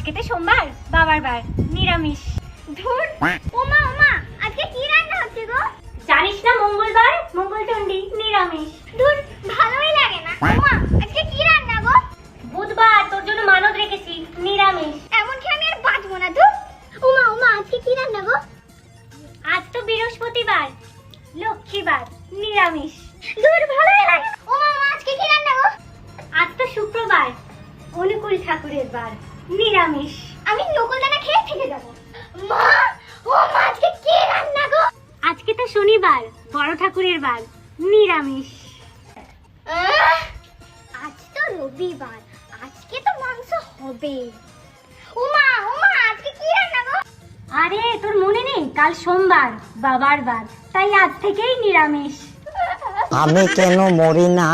আজকে তো সোমবার, বাবার বার, নিরামিষ। ধুর, ওমা ওমা, আজকে কি রান্না হচ্ছে গো? জানিস না মঙ্গলবার, মঙ্গলচণ্ডী, নিরামিষ। ধুর, ভালোই লাগে না। ওমা, আজকে কি রান্না গো? বুধবার, তোর জন্য মানত রেখেছি, নিরামিষ। এমন কি আমি আর বাঁচবো না। ধুর, ওমা ওমা, আজকে কি রান্না গো? আজ তো বৃহস্পতিবার, লক্ষ্মীবার, নিরামিষ। ধুর, ভালোই লাগে। ওমা ওমা, আজকে কি রান্না গো? আজ তো শুক্রবার, অনুকূল ঠাকুরের বার, নিরামিষ। আমি নকুলদানা খেয়ে থেকে যাব। মা, ও মা, আজকে কি রান্না গো? আজকে তো শনিবার, বড় ঠাকুরের বার, নিরামিষ। আজ তো রবিবার, আজকে তো মাংস হবে। ওমা ওমা, আজকে কি রান্না গো? আরে তোর মনে নেই, কাল সোমবার, বাবার বার, তাই আজ থেকেই নিরামিষ। আমি কেন মরি না?